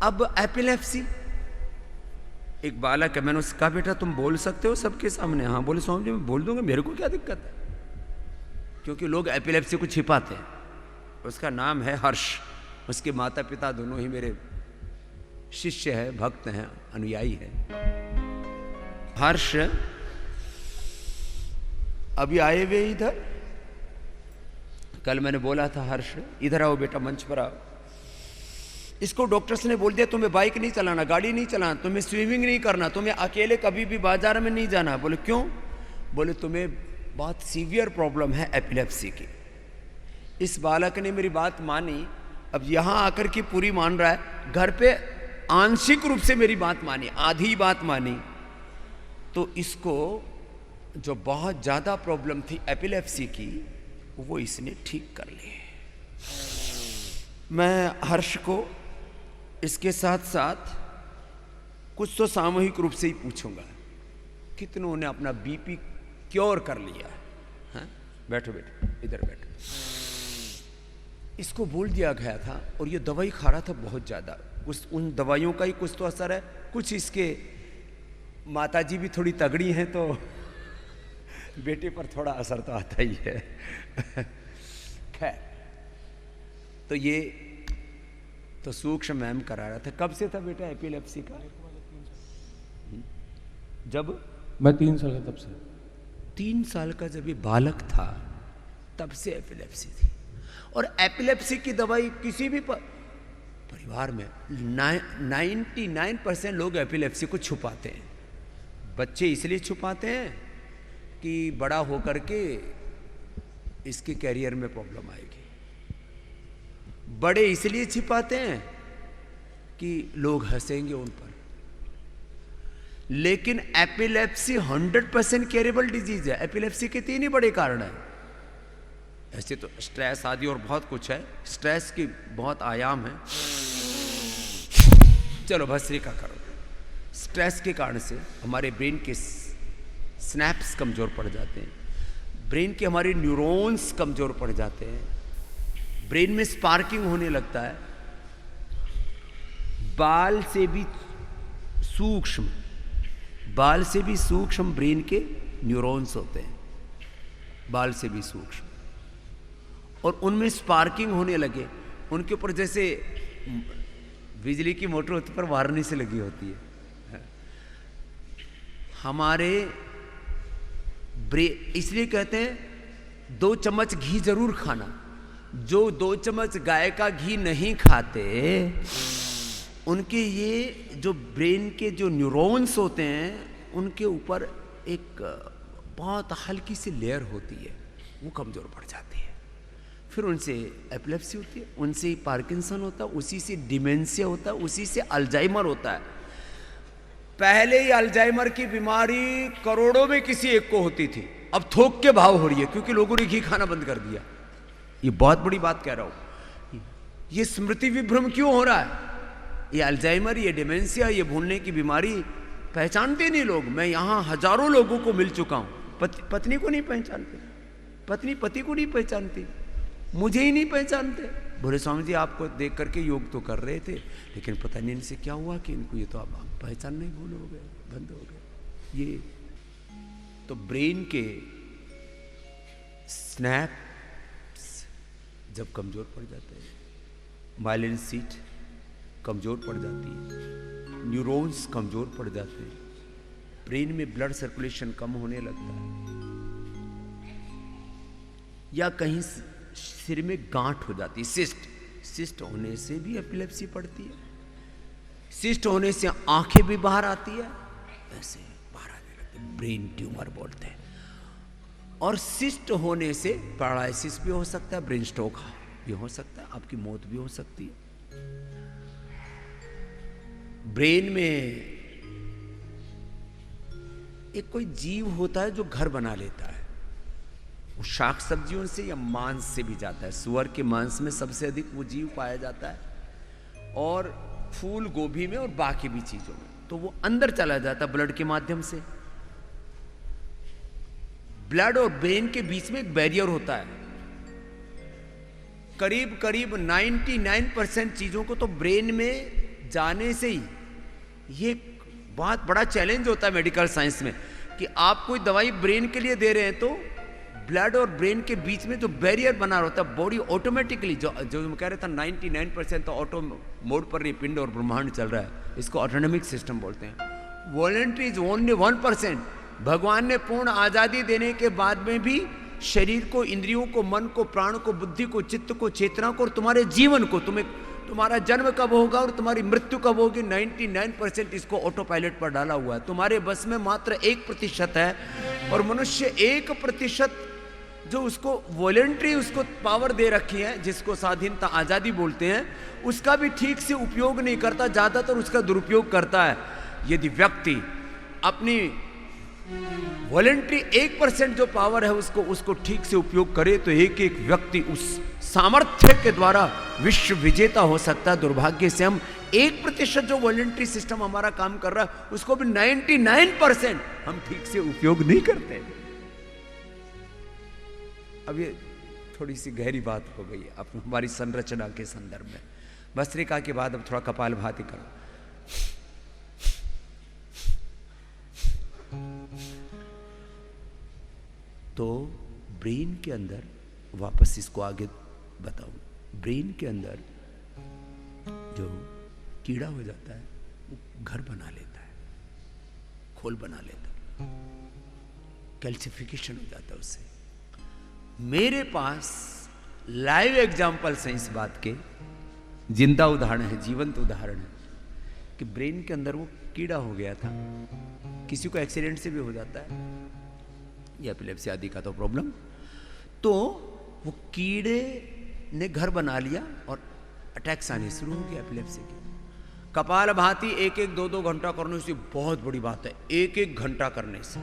अब एपिलेप्सी, एक बालक है, मैंने उससे कहा बेटा तुम बोल सकते हो सबके सामने? हाँ। बोले स्वामी जी मैं बोल दूंगा, मेरे को क्या दिक्कत है? क्योंकि लोग एपिलेप्सी को छिपाते हैं। उसका नाम है हर्ष, उसके माता पिता दोनों ही मेरे शिष्य है, भक्त हैं, अनुयायी है। हर्ष अभी आए हुए इधर, कल मैंने बोला था हर्ष इधर आओ बेटा, मंच पर आओ। इसको डॉक्टर्स ने बोल दिया तुम्हें बाइक नहीं चलाना, गाड़ी नहीं चलाना, तुम्हें स्विमिंग नहीं करना, तुम्हें अकेले कभी भी बाजार में नहीं जाना। बोले क्यों? बोले तुम्हें बहुत सीवियर प्रॉब्लम है एपिलेप्सी की। इस बालक ने मेरी बात मानी, अब यहां आकर के पूरी मान रहा है, घर पे आंशिक रूप से मेरी बात मानी, आधी बात मानी। तो इसको जो बहुत ज्यादा प्रॉब्लम थी एपिलेप्सी की, वो इसने ठीक कर ली। मैं हर्ष को इसके साथ साथ कुछ तो सामूहिक रूप से ही पूछूंगा, कितनों ने अपना बीपी क्योर कर लिया है? बैठो बैठो, इधर बैठो। इसको बोल दिया गया था और ये दवाई खा रहा था बहुत ज्यादा, कुछ उन दवाइयों का ही कुछ तो असर है, कुछ इसके माताजी भी थोड़ी तगड़ी हैं तो बेटे पर थोड़ा असर तो आता ही है। खैर, तो ये तो सूक्ष्म मैम करा रहा था। कब से था बेटा एपिलेप्सी का? जब मैं 3 साल का, तब से 3 साल का जब ये बालक था तब से एपिलेप्सी थी। और एपिलेप्सी की दवाई किसी भी परिवार में 99% लोग एपिलेप्सी को छुपाते हैं। बच्चे इसलिए छुपाते हैं कि बड़ा होकर के इसके कैरियर में प्रॉब्लम आएगी। बड़े इसलिए छिपाते हैं कि लोग हंसेंगे उन पर। लेकिन एपिलेप्सी 100% क्योरेबल डिजीज है। एपिलेप्सी के 3 ही बड़े कारण हैं। ऐसे तो स्ट्रेस आदि और बहुत कुछ है, स्ट्रेस की बहुत आयाम है। चलो भस्त्रिका करो। स्ट्रेस के कारण से हमारे ब्रेन के स्नैप्स कमजोर पड़ जाते हैं, ब्रेन के हमारे न्यूरॉन्स कमजोर पड़ जाते हैं, ब्रेन में स्पार्किंग होने लगता है। बाल से भी सूक्ष्म ब्रेन के न्यूरॉन्स होते हैं, बाल से भी सूक्ष्म, और उनमें स्पार्किंग होने लगे। उनके ऊपर जैसे बिजली की मोटर होती पर वारनी से लगी होती है। हमारे ब्रेन, इसलिए कहते हैं 2 चम्मच घी जरूर खाना। जो 2 चम्मच गाय का घी नहीं खाते, उनके ये जो ब्रेन के जो न्यूरॉन्स होते हैं, उनके ऊपर एक बहुत हल्की सी लेयर होती है, वो कमजोर पड़ जाती है। फिर उनसे एपिलेप्सी होती है, उनसे ही पार्किंसन होता है, उसी से डिमेंशिया होता है, उसी से अल्जाइमर होता है। पहले ही अल्जाइमर की बीमारी करोड़ों में किसी एक को होती थी, अब थोक के भाव हो रही है, क्योंकि लोगों ने घी खाना बंद कर दिया। ये बहुत बड़ी बात कह रहा हूं। ये स्मृति विभ्रम क्यों हो रहा है? ये अल्जाइमर, ये डिमेंशिया, ये भूलने की बीमारी पहचानते नहीं लोग। मैं यहां हजारों लोगों को मिल चुका हूं, पत्नी को नहीं पहचानते, पत्नी पति को नहीं पहचानती, मुझे ही नहीं पहचानते। बोले स्वामी जी आपको देख करके योग तो कर रहे थे, लेकिन पता नहीं इनसे क्या हुआ कि इनको ये तो आप पहचान नहीं, भूल हो गए, बंद हो गए। ये तो ब्रेन के स्नैप जब कमजोर पड़ जाते हैं, माइलिन सीट कमजोर पड़ जाती है, न्यूरॉन्स कमजोर पड़ जाते हैं, ब्रेन में ब्लड सर्कुलेशन कम होने लगता है, या कहीं सिर में गांठ हो जाती है, सिस्ट होने से भी एपिलेप्सी पड़ती है। सिस्ट होने से आंखें भी बाहर आती है, ऐसे बाहर आने लगती है, ब्रेन ट्यूमर बोलते हैं। और सिस्ट होने से पैरालिसिस भी हो सकता है, ब्रेन स्ट्रोक भी हो सकता है, आपकी मौत भी हो सकती है। ब्रेन में एक कोई जीव होता है जो घर बना लेता है, वो शाक सब्जियों से या मांस से भी जाता है। सुअर के मांस में सबसे अधिक वो जीव पाया जाता है, और फूल गोभी में और बाकी भी चीजों में। तो वो अंदर चला जाता है ब्लड के माध्यम से। ब्लड और ब्रेन के बीच में एक बैरियर होता है। करीब करीब 99% चीजों को तो ब्रेन में जाने से ही, ये बहुत बड़ा चैलेंज होता है मेडिकल साइंस में कि आप कोई दवाई ब्रेन के लिए दे रहे हैं तो ब्लड और ब्रेन के बीच में जो बैरियर बना होता है, बॉडी ऑटोमेटिकली, जो मैं कह रहा था 99% तो ऑटो मोड पर ये पिंड और ब्रह्मांड चल रहा है, इसको ऑटोनॉमिक सिस्टम बोलते हैं। Voluntary is only 1%। भगवान ने पूर्ण आज़ादी देने के बाद में भी शरीर को, इंद्रियों को, मन को, प्राण को, बुद्धि को, चित्त को, चेतना को और तुम्हारे जीवन को, तुम्हारा जन्म कब होगा और तुम्हारी मृत्यु कब होगी, 99% इसको ऑटो पायलट पर डाला हुआ है। तुम्हारे बस में मात्र 1% है, और मनुष्य 1% जो उसको वॉलंटरी उसको पावर दे रखी है, जिसको स्वाधीनता, आज़ादी बोलते हैं, उसका भी ठीक से उपयोग नहीं करता, ज़्यादातर उसका दुरुपयोग करता है। यदि व्यक्ति अपनी वॉलंटरी 1% जो पावर है उसको ठीक से उपयोग करे तो एक एक व्यक्ति उस सामर्थ्य के द्वारा विश्व विजेता हो सकता है। दुर्भाग्य से हम 1% जो वॉलंटरी सिस्टम हमारा काम कर रहा है उसको भी 99% हम ठीक से उपयोग नहीं करते। अब ये थोड़ी सी गहरी बात हो गई अब हमारी संरचना के संदर्भ में। भस्त्रिका के बाद अब थोड़ा कपालभाति करो। तो ब्रेन के अंदर, वापस इसको आगे बताऊं, ब्रेन के अंदर जो कीड़ा हो जाता है वो घर बना लेता है, खोल बना लेता है, कैल्सिफिकेशन हो जाता है उससे। मेरे पास लाइव एग्जाम्पल्स हैं इस बात के, जिंदा उदाहरण है, जीवंत उदाहरण है कि ब्रेन के अंदर वो कीड़ा हो गया था। किसी को एक्सीडेंट से भी हो जाता है या एपिलेप्सी आदि का तो प्रॉब्लम, तो वो कीड़े ने घर बना लिया और अटैक्स आने शुरू हो गया एपिलेप्सी के। कपालभाति 1-1, 2-2 घंटा करने से बहुत बड़ी बात है, 1-1 घंटा करने से